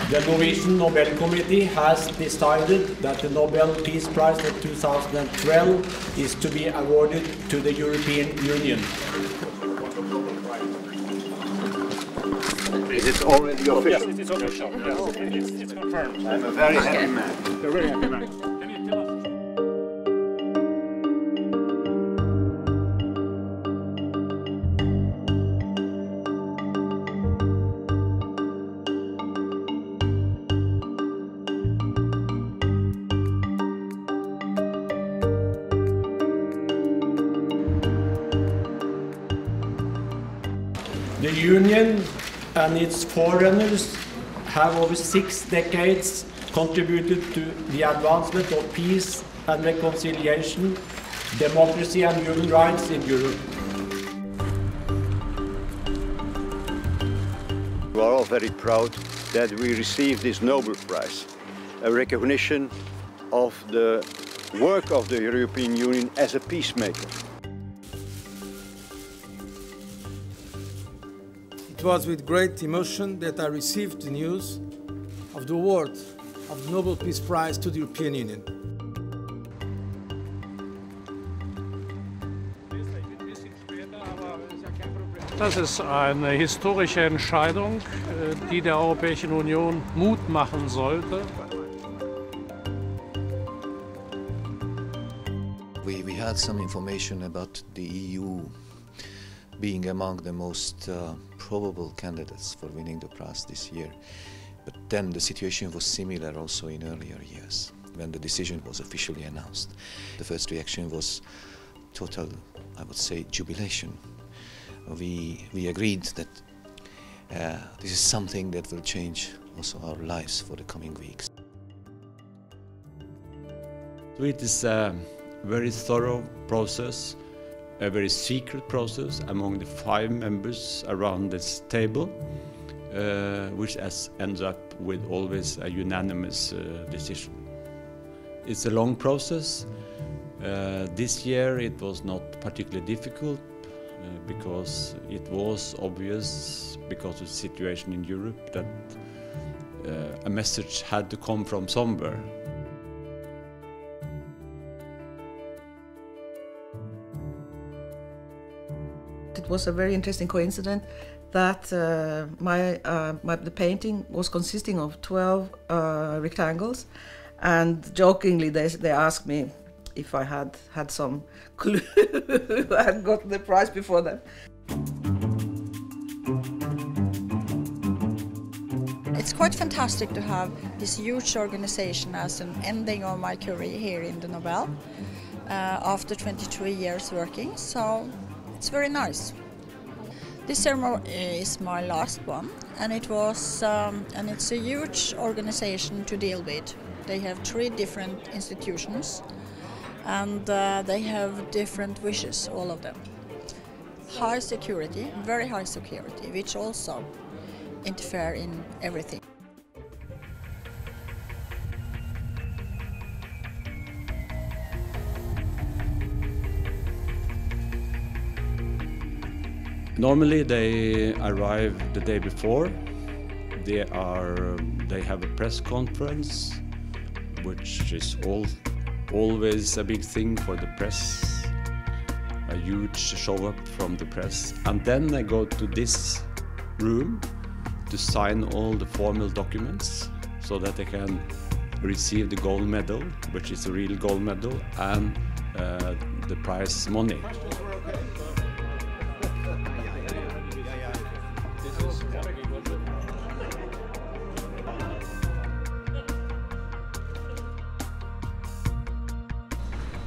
The Norwegian Nobel Committee has decided that the Nobel Peace Prize for 2012 is to be awarded to the European Union. Is it already official? Yes, it's official. Yes, it's confirmed. I'm a very happy man. You're a very happy man. Can you tell us? The Union and its forerunners have over 6 decades contributed to the advancement of peace and reconciliation, democracy and human rights in Europe. We are all very proud that we received this Nobel Prize, a recognition of the work of the European Union as a peacemaker. It was with great emotion that I received the news of the award of the Nobel Peace Prize to the European Union. Das ist eine historische Entscheidung, die der Europäischen Union Mut machen sollte. We had some information about the EU being among the most probable candidates for winning the prize this year. But then the situation was similar also in earlier years, when the decision was officially announced. The first reaction was total, I would say, jubilation. We agreed that this is something that will change also our lives for the coming weeks. So it is a very thorough process, a very secret process among the 5 members around this table, which ends up with always a unanimous decision. It's a long process. This year it was not particularly difficult because it was obvious, because of the situation in Europe, that a message had to come from somewhere. It was a very interesting coincidence that the painting was consisting of 12 rectangles, and jokingly they asked me if I had some clue who had got the prize before them. It's quite fantastic to have this huge organization as an ending of my career here in the Nobel after 23 years working, so it's very nice. This ceremony is my last one, and it's a huge organization to deal with. They have 3 different institutions, and they have different wishes, all of them. High security, very high security, which also interfere in everything. Normally they arrive the day before. They have a press conference, which is always a big thing for the press, a huge show up from the press. And then they go to this room to sign all the formal documents so that they can receive the gold medal, which is a real gold medal, and the prize money.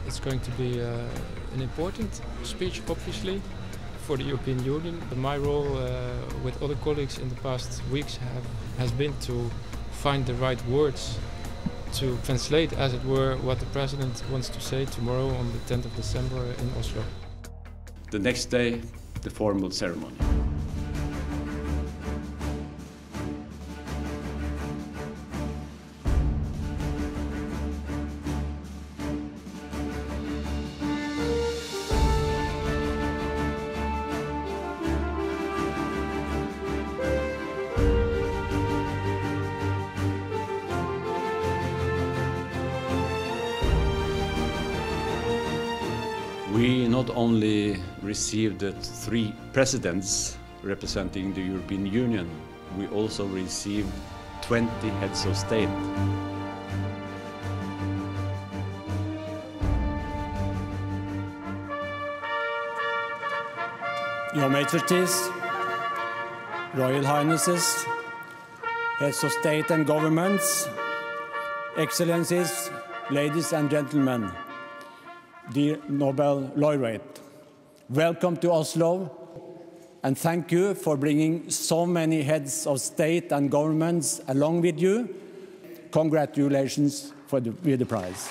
It's going to be an important speech, obviously, for the European Union. My role with other colleagues in the past weeks has been to find the right words to translate, as it were, what the President wants to say tomorrow on the 10th of December in Oslo. The next day, the formal ceremony. We not only received 3 presidents representing the European Union, we also received 20 heads of state. Your Majesties, Royal Highnesses, Heads of State and Governments, Excellencies, ladies and gentlemen, dear Nobel laureate, welcome to Oslo, and thank you for bringing so many heads of state and governments along with you. Congratulations with the prize.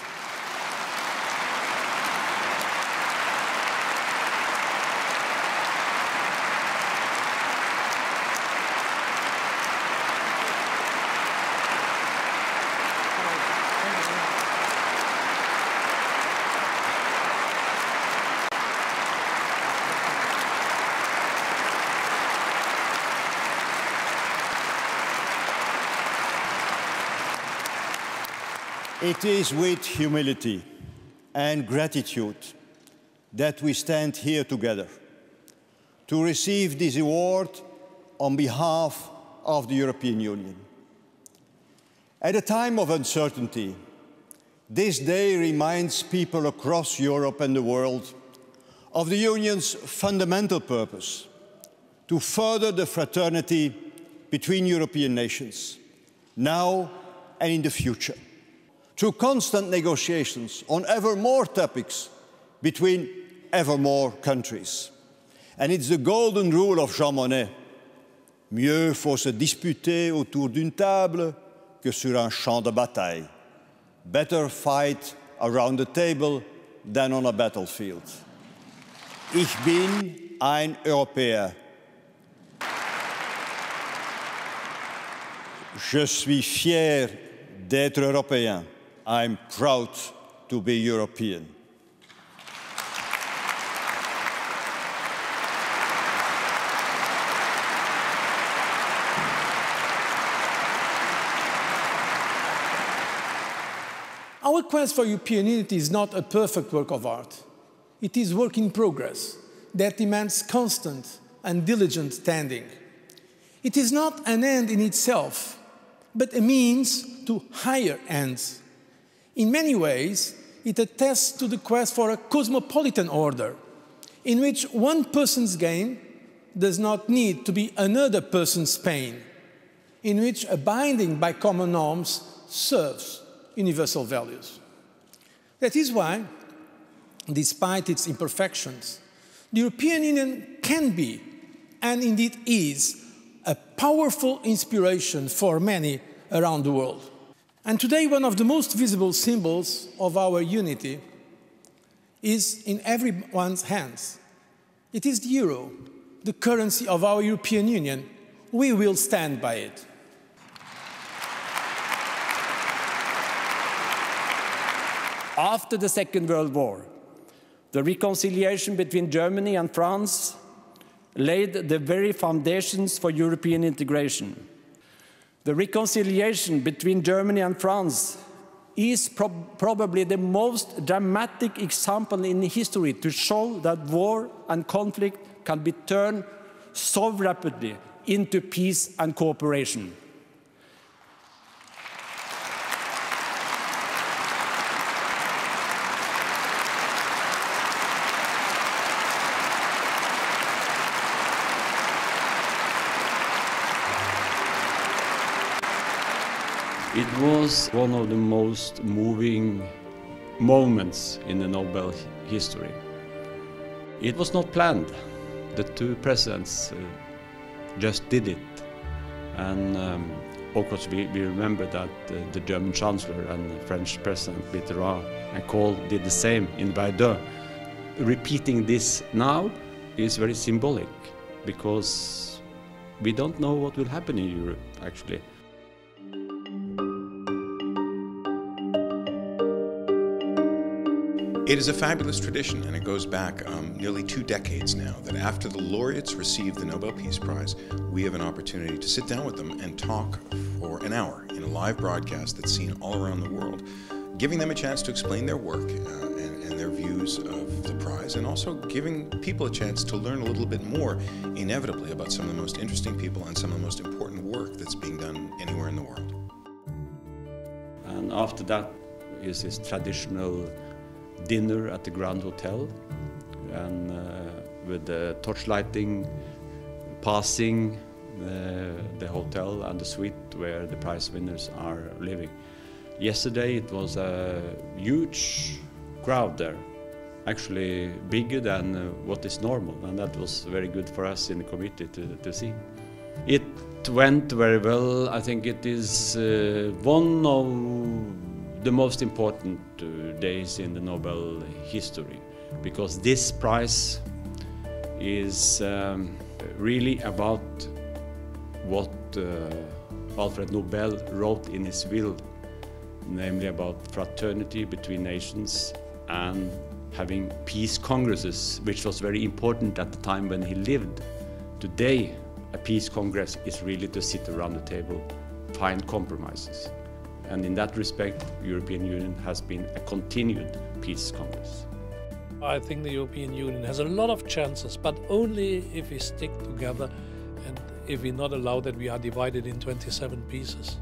It is with humility and gratitude that we stand here together to receive this award on behalf of the European Union. At a time of uncertainty, this day reminds people across Europe and the world of the Union's fundamental purpose to further the fraternity between European nations, now and in the future, through constant negotiations on ever more topics between ever more countries. And it's the golden rule of Jean Monnet: mieux faut se disputer autour d'une table que sur un champ de bataille. Better fight around the table than on a battlefield. Ich bin ein Europäer. Je suis fier d'être européen. I'm proud to be European. Our quest for European unity is not a perfect work of art. It is work in progress that demands constant and diligent standing. It is not an end in itself, but a means to higher ends. In many ways, it attests to the quest for a cosmopolitan order, in which one person's gain does not need to be another person's pain, in which abiding by common norms serves universal values. That is why, despite its imperfections, the European Union can be, and indeed is, a powerful inspiration for many around the world. And today, one of the most visible symbols of our unity is in everyone's hands. It is the euro, the currency of our European Union. We will stand by it. After the Second World War, the reconciliation between Germany and France laid the very foundations for European integration. The reconciliation between Germany and France is probably the most dramatic example in history to show that war and conflict can be turned so rapidly into peace and cooperation. It was one of the most moving moments in the Nobel history. It was not planned. The 2 presidents just did it. And of course we remember that the German Chancellor and the French President Mitterrand and Kohl did the same in Verdun. Repeating this now is very symbolic because we don't know what will happen in Europe actually. It is a fabulous tradition, and it goes back nearly 2 decades now, that after the laureates receive the Nobel Peace Prize, we have an opportunity to sit down with them and talk for an hour in a live broadcast that's seen all around the world, giving them a chance to explain their work and their views news of the prize and also giving people a chance to learn a little bit more, inevitably, about some of the most interesting people and some of the most important work that's being done anywhere in the world. And after that is this traditional dinner at the Grand Hotel, and with the torchlighting passing the hotel and the suite where the prize winners are living. Yesterday it was a huge crowd there, actually bigger than what is normal, and that was very good for us in the committee to see. It went very well. I think it is one of the most important days in the Nobel history, because this prize is really about what Alfred Nobel wrote in his will, namely about fraternity between nations and having peace congresses, which was very important at the time when he lived. Today, a peace congress is really to sit around the table, find compromises. And in that respect, the European Union has been a continued peace congress. I think the European Union has a lot of chances, but only if we stick together and if we not allow that we are divided in 27 pieces.